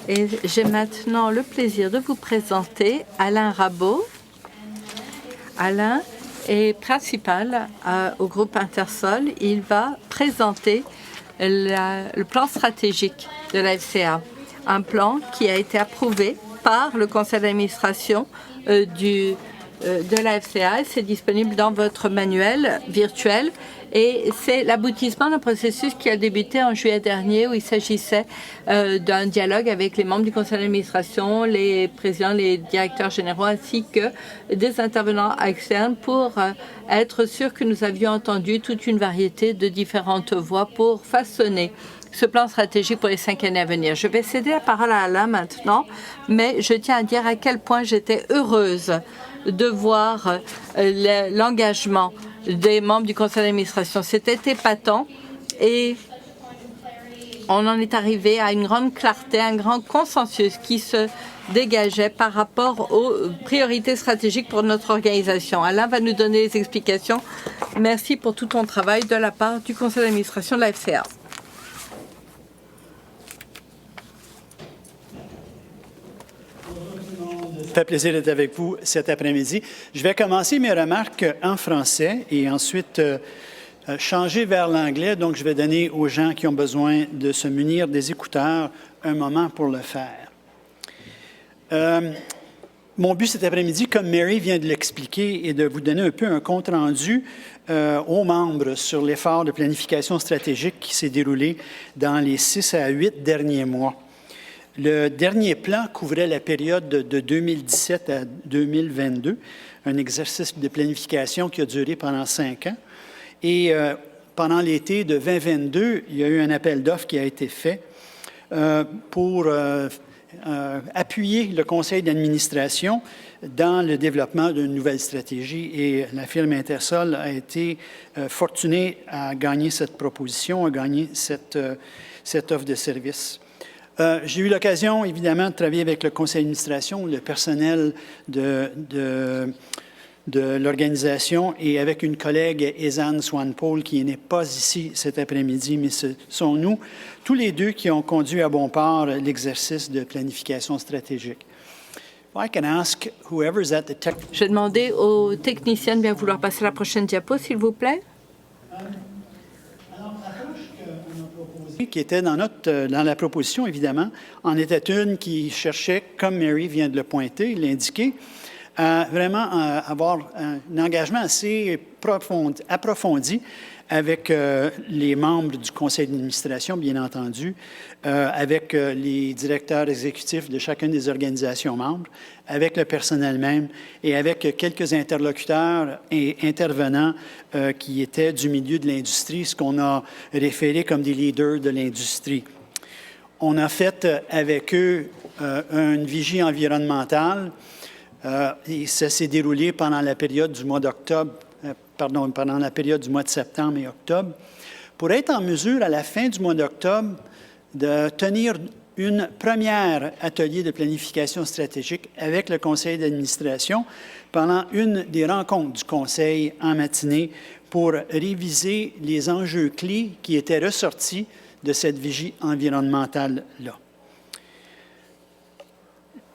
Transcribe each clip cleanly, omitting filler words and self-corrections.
Et j'ai maintenant le plaisir de vous présenter Alain Rabault. Alain est principal au groupe Intersol. Il va présenter le plan stratégique de la FCA, un plan qui a été approuvé par le conseil d'administration de la FCA. C'est disponible dans votre manuel virtuel et c'est l'aboutissement d'un processus qui a débuté en juillet dernier où il s'agissait d'un dialogue avec les membres du conseil d'administration, les présidents, les directeurs généraux ainsi que des intervenants externes pour être sûr que nous avions entendu toute une variété de différentes voix pour façonner ce plan stratégique pour les 5 années à venir. Je vais céder la parole à Alain maintenant, mais je tiens à dire à quel point j'étais heureuse de voir l'engagement des membres du conseil d'administration. C'était épatant et on en est arrivé à une grande clarté, un grand consensus qui se dégageait par rapport aux priorités stratégiques pour notre organisation. Alain va nous donner les explications. Merci pour tout ton travail de la part du conseil d'administration de la FCA. Ça fait plaisir d'être avec vous cet après-midi. Je vais commencer mes remarques en français et ensuite changer vers l'anglais. Donc, je vais donner aux gens qui ont besoin de se munir des écouteurs un moment pour le faire. Mon but cet après-midi, comme Mary vient de l'expliquer, est de vous donner un peu un compte-rendu aux membres sur l'effort de planification stratégique qui s'est déroulé dans les 6 à 8 derniers mois. Le dernier plan couvrait la période de 2017 à 2022, un exercice de planification qui a duré pendant 5 ans. Et pendant l'été de 2022, il y a eu un appel d'offres qui a été fait pour appuyer le conseil d'administration dans le développement d'une nouvelle stratégie. Et la firme Intersol a été fortunée à gagner cette proposition, à gagner cette offre de service. J'ai eu l'occasion, évidemment, de travailler avec le conseil d'administration, le personnel de l'organisation et avec une collègue, Ezanne Swan-Paul, qui n'est pas ici cet après-midi, mais ce sont nous, tous les deux, qui ont conduit à bon port l'exercice de planification stratégique. Je vais demander aux techniciens de bien vouloir passer la prochaine diapo, s'il vous plaît. Qui était dans la proposition, évidemment, en était une qui cherchait, comme Mary vient de le pointer, l'indiquer, à vraiment avoir un engagement assez approfondi avec les membres du conseil d'administration, bien entendu, avec les directeurs exécutifs de chacune des organisations membres, avec le personnel même et avec quelques interlocuteurs et intervenants qui étaient du milieu de l'industrie, ce qu'on a référé comme des leaders de l'industrie. On a fait avec eux une vigie environnementale et ça s'est déroulé pendant la période du mois d'octobre, pendant la période du mois de septembre et octobre, pour être en mesure, à la fin du mois d'octobre, de tenir une première atelier de planification stratégique avec le conseil d'administration pendant une des rencontres du conseil en matinée pour réviser les enjeux clés qui étaient ressortis de cette vigie environnementale-là.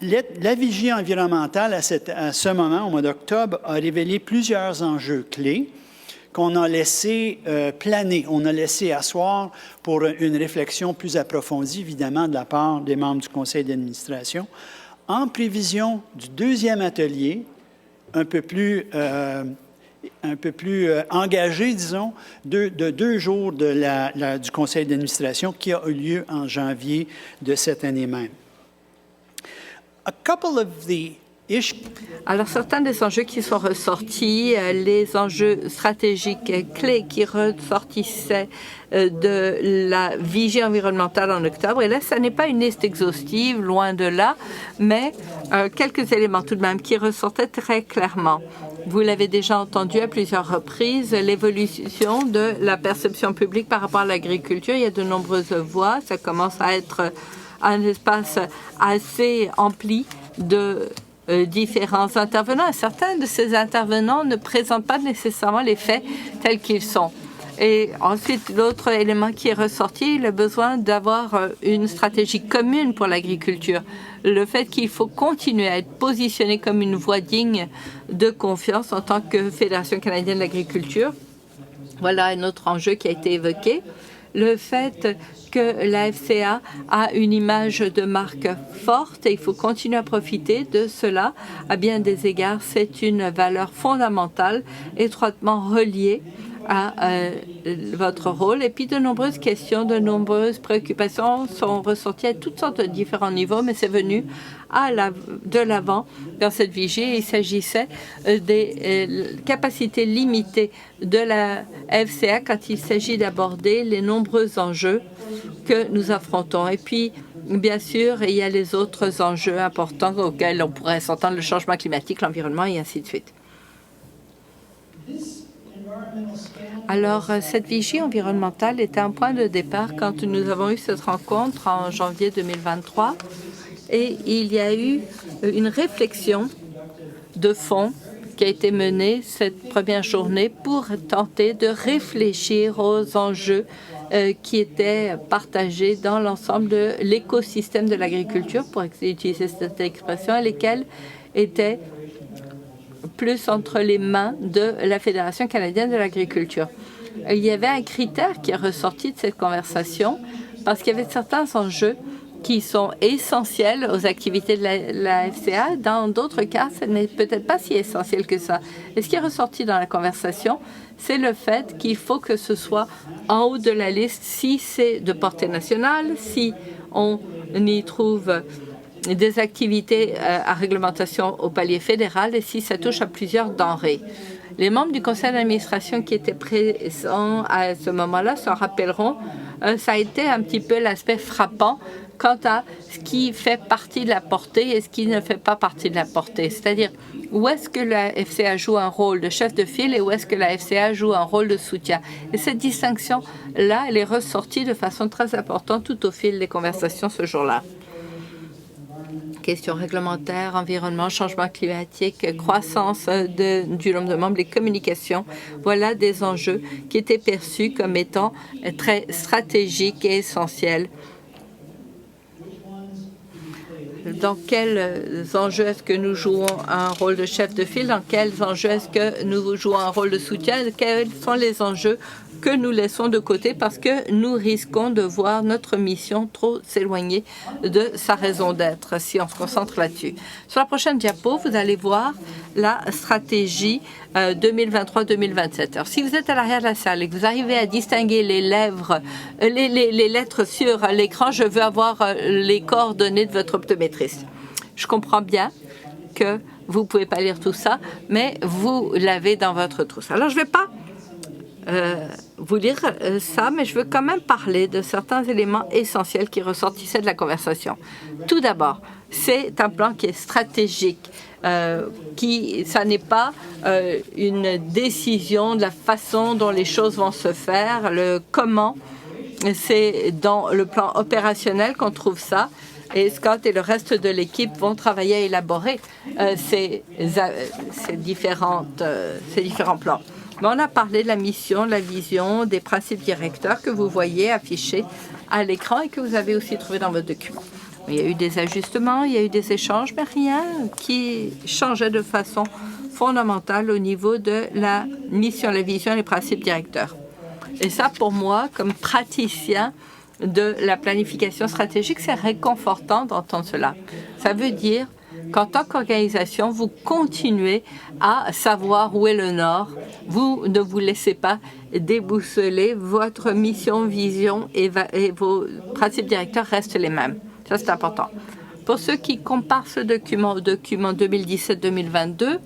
La vigie environnementale, à ce moment, au mois d'octobre, a révélé plusieurs enjeux clés qu'on a laissé planer, on a laissé asseoir pour une réflexion plus approfondie, évidemment, de la part des membres du conseil d'administration, en prévision du deuxième atelier, un peu plus engagé, disons, de 2 jours du conseil d'administration qui a eu lieu en janvier de cette année même. Alors, certains des enjeux qui sont ressortis, les enjeux stratégiques clés qui ressortissaient de la vigie environnementale en octobre. Et là, ça n'est pas une liste exhaustive, loin de là, mais quelques éléments tout de même qui ressortaient très clairement. Vous l'avez déjà entendu à plusieurs reprises, l'évolution de la perception publique par rapport à l'agriculture. Il y a de nombreuses voix. Ça commence à être un espace assez empli de différents intervenants. Et certains de ces intervenants ne présentent pas nécessairement les faits tels qu'ils sont. Et ensuite, l'autre élément qui est ressorti, le besoin d'avoir une stratégie commune pour l'agriculture. Le fait qu'il faut continuer à être positionné comme une voie digne de confiance en tant que Fédération canadienne de l'agriculture. Voilà un autre enjeu qui a été évoqué. Le fait que la FCA a une image de marque forte et il faut continuer à profiter de cela. À bien des égards, c'est une valeur fondamentale étroitement reliée à votre rôle. Et puis, de nombreuses questions, de nombreuses préoccupations sont ressorties à toutes sortes de différents niveaux, mais c'est venu de l'avant dans cette vigie. Il s'agissait des capacités limitées de la FCA quand il s'agit d'aborder les nombreux enjeux que nous affrontons. Et puis, bien sûr, il y a les autres enjeux importants auxquels on pourrait s'entendre, le changement climatique, l'environnement et ainsi de suite. Alors, cette vigie environnementale était un point de départ quand nous avons eu cette rencontre en janvier 2023 et il y a eu une réflexion de fond qui a été menée cette première journée pour tenter de réfléchir aux enjeux qui étaient partagés dans l'ensemble de l'écosystème de l'agriculture, pour utiliser cette expression, et lesquels étaient plus entre les mains de la Fédération canadienne de l'agriculture. Il y avait un critère qui est ressorti de cette conversation parce qu'il y avait certains enjeux qui sont essentiels aux activités de la FCA. Dans d'autres cas, ce n'est peut-être pas si essentiel que ça. Et ce qui est ressorti dans la conversation, c'est le fait qu'il faut que ce soit en haut de la liste si c'est de portée nationale, si on y trouve des activités à réglementation au palier fédéral et si ça touche à plusieurs denrées. Les membres du conseil d'administration qui étaient présents à ce moment-là s'en rappelleront, ça a été un petit peu l'aspect frappant quant à ce qui fait partie de la portée et ce qui ne fait pas partie de la portée. C'est-à-dire, où est-ce que la FCA joue un rôle de chef de file et où est-ce que la FCA joue un rôle de soutien. Et cette distinction-là, elle est ressortie de façon très importante tout au fil des conversations ce jour-là. Questions réglementaires, environnement, changement climatique, croissance du nombre de membres, les communications. Voilà des enjeux qui étaient perçus comme étant très stratégiques et essentiels. Dans quels enjeux est-ce que nous jouons un rôle de chef de file? Dans quels enjeux est-ce que nous jouons un rôle de soutien? Quels sont les enjeux que nous laissons de côté parce que nous risquons de voir notre mission trop s'éloigner de sa raison d'être si on se concentre là-dessus. Sur la prochaine diapo, vous allez voir la stratégie 2023-2027. Alors, si vous êtes à l'arrière de la salle et que vous arrivez à distinguer les lettres sur l'écran, je veux avoir les coordonnées de votre optométriste. Je comprends bien que vous ne pouvez pas lire tout ça, mais vous l'avez dans votre trousse. Alors, je ne vais pas vous lire ça, mais je veux quand même parler de certains éléments essentiels qui ressortissaient de la conversation. Tout d'abord, c'est un plan qui est stratégique, ça n'est pas une décision de la façon dont les choses vont se faire, le comment, c'est dans le plan opérationnel qu'on trouve ça. Et Scott et le reste de l'équipe vont travailler à élaborer ces différents plans. Mais on a parlé de la mission, de la vision, des principes directeurs que vous voyez affichés à l'écran et que vous avez aussi trouvé dans votre document. Il y a eu des ajustements, il y a eu des échanges, mais rien qui changeait de façon fondamentale au niveau de la mission, la vision et les principes directeurs. Et ça, pour moi, comme praticien de la planification stratégique, c'est réconfortant d'entendre cela. Ça veut dire qu'en tant qu'organisation, vous continuez à savoir où est le nord. Vous ne vous laissez pas déboussoler. Votre mission, vision et vos principes directeurs restent les mêmes. Ça, c'est important. Pour ceux qui comparent ce document au document 2017-2022,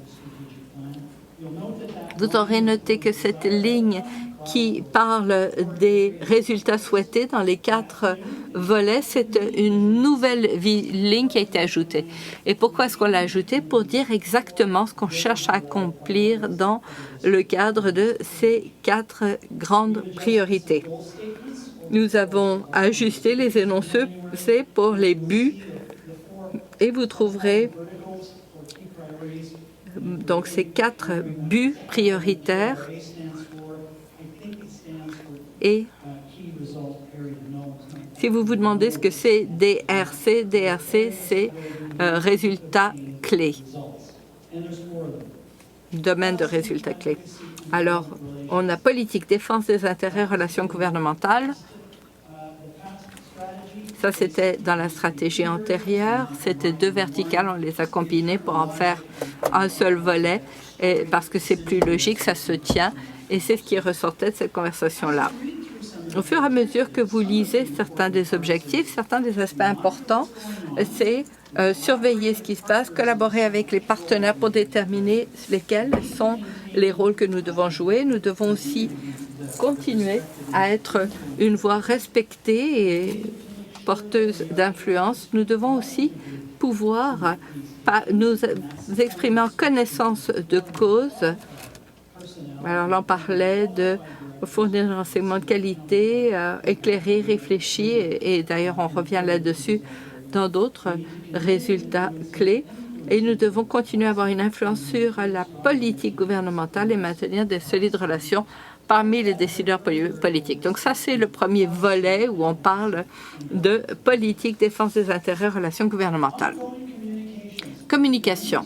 vous aurez noté que cette ligne qui parle des résultats souhaités dans les 4 volets, c'est une nouvelle ligne qui a été ajoutée. Et pourquoi est-ce qu'on l'a ajoutée? Pour dire exactement ce qu'on cherche à accomplir dans le cadre de ces 4 grandes priorités. Nous avons ajusté les énoncés pour les buts et vous trouverez donc ces 4 buts prioritaires Et si vous vous demandez ce que c'est DRC, c'est résultats clés, domaine de résultats clés. Alors, on a politique, défense des intérêts, relations gouvernementales. Ça, c'était dans la stratégie antérieure. C'était 2 verticales. On les a combinées pour en faire un seul volet et parce que c'est plus logique, ça se tient. Et c'est ce qui ressortait de cette conversation-là. Au fur et à mesure que vous lisez certains des objectifs, certains des aspects importants, c'est surveiller ce qui se passe, collaborer avec les partenaires pour déterminer lesquels sont les rôles que nous devons jouer. Nous devons aussi continuer à être une voix respectée et porteuse d'influence. Nous devons aussi pouvoir nous exprimer en connaissance de cause. Alors là, on parlait de fournir un renseignement de qualité, éclairé, réfléchi, et d'ailleurs, on revient là-dessus dans d'autres résultats clés. Et nous devons continuer à avoir une influence sur la politique gouvernementale et maintenir de solides relations parmi les décideurs politiques. Donc ça, c'est le premier volet où on parle de politique, défense des intérêts, relations gouvernementales. Communication.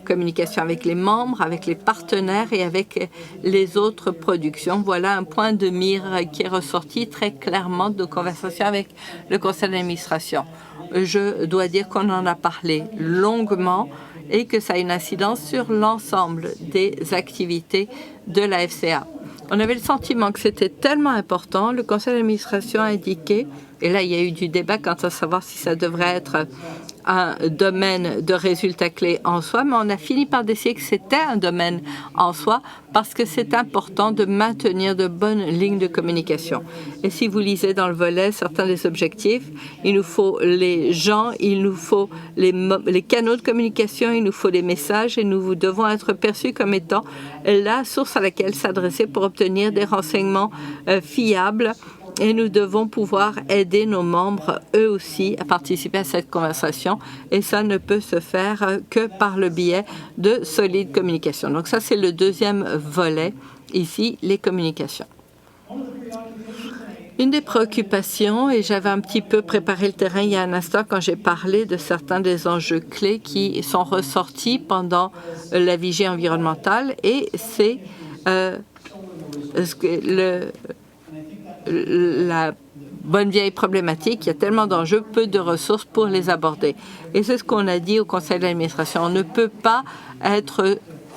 Communication avec les membres, avec les partenaires et avec les autres productions. Voilà un point de mire qui est ressorti très clairement de nos conversations avec le conseil d'administration. Je dois dire qu'on en a parlé longuement et que ça a une incidence sur l'ensemble des activités de la FCA. On avait le sentiment que c'était tellement important. Le conseil d'administration a indiqué, et là il y a eu du débat quant à savoir si ça devrait être un domaine de résultats clés en soi, mais on a fini par décider que c'était un domaine en soi parce que c'est important de maintenir de bonnes lignes de communication. Et si vous lisez dans le volet certains des objectifs, il nous faut les gens, il nous faut les canaux de communication, il nous faut les messages et nous devons être perçus comme étant la source à laquelle s'adresser pour obtenir des renseignements fiables. Et nous devons pouvoir aider nos membres, eux aussi, à participer à cette conversation. Et ça ne peut se faire que par le biais de solides communications. Donc ça, c'est le deuxième volet, ici, les communications. Une des préoccupations, et j'avais un petit peu préparé le terrain il y a un instant quand j'ai parlé de certains des enjeux clés qui sont ressortis pendant la vigie environnementale, et c'est la bonne vieille problématique, il y a tellement d'enjeux, peu de ressources pour les aborder. Et c'est ce qu'on a dit au conseil d'administration. On ne peut pas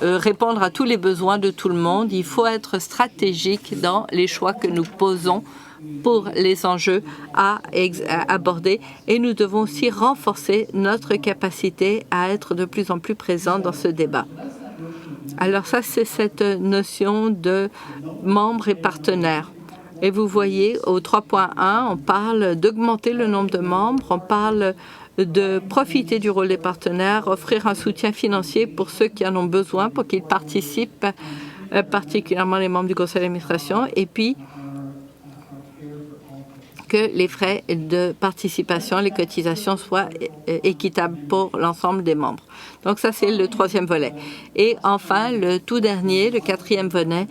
répondre à tous les besoins de tout le monde. Il faut être stratégique dans les choix que nous posons pour les enjeux à aborder. Et nous devons aussi renforcer notre capacité à être de plus en plus présents dans ce débat. Alors ça, c'est cette notion de membres et partenaires. Et vous voyez, au 3.1, on parle d'augmenter le nombre de membres, on parle de profiter du rôle des partenaires, offrir un soutien financier pour ceux qui en ont besoin, pour qu'ils participent, particulièrement les membres du conseil d'administration, et puis que les frais de participation, les cotisations soient équitables pour l'ensemble des membres. Donc ça, c'est le troisième volet. Et enfin, le tout dernier, le quatrième volet,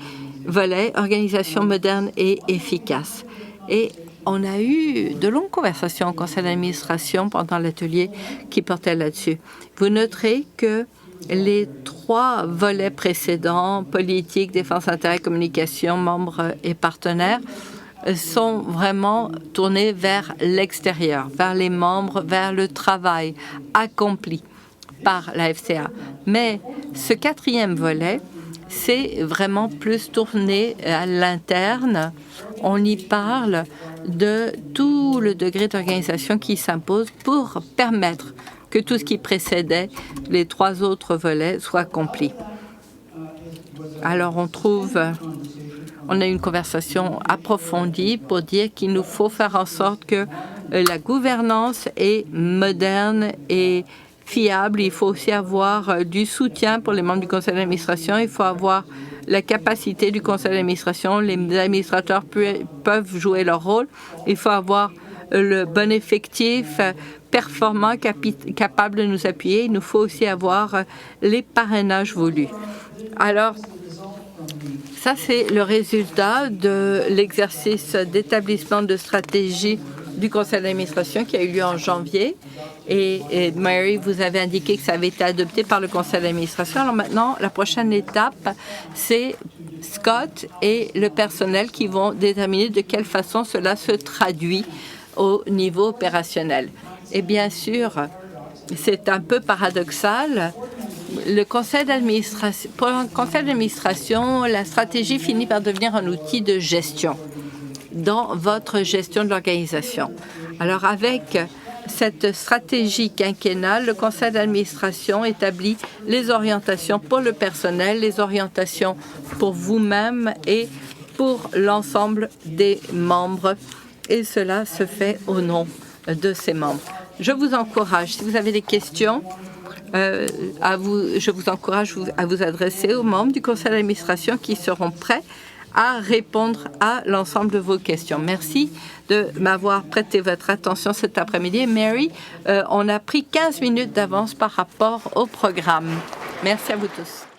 organisation moderne et efficace. Et on a eu de longues conversations au conseil d'administration pendant l'atelier qui portait là-dessus. Vous noterez que les 3 volets précédents, politique, défense, intérêt, communication, membres et partenaires, sont vraiment tournés vers l'extérieur, vers les membres, vers le travail accompli par la FCA. Mais ce 4e volet, c'est vraiment plus tourné à l'interne. On y parle de tout le degré d'organisation qui s'impose pour permettre que tout ce qui précédait les 3 autres volets soit accompli. Alors on a eu une conversation approfondie pour dire qu'il nous faut faire en sorte que la gouvernance est moderne et fiable. Il faut aussi avoir du soutien pour les membres du conseil d'administration. Il faut avoir la capacité du conseil d'administration. Les administrateurs peuvent jouer leur rôle. Il faut avoir le bon effectif performant, capable de nous appuyer. Il nous faut aussi avoir les parrainages voulus. Alors, Ça, c'est le résultat de l'exercice d'établissement de stratégie du conseil d'administration qui a eu lieu en janvier. Et Mary, vous avez indiqué que ça avait été adopté par le conseil d'administration. Alors maintenant, la prochaine étape, c'est Scott et le personnel qui vont déterminer de quelle façon cela se traduit au niveau opérationnel. Et bien sûr, c'est un peu paradoxal. Le conseil d'administration, pour un conseil d'administration, la stratégie finit par devenir un outil de gestion dans votre gestion de l'organisation. Alors, avec cette stratégie quinquennale, le conseil d'administration établit les orientations pour le personnel, les orientations pour vous-même et pour l'ensemble des membres. Et cela se fait au nom de ces membres. Je vous encourage, si vous avez des questions, je vous encourage à vous adresser aux membres du conseil d'administration qui seront prêts à répondre à l'ensemble de vos questions. Merci de m'avoir prêté votre attention cet après-midi. Mary, on a pris 15 minutes d'avance par rapport au programme. Merci à vous tous.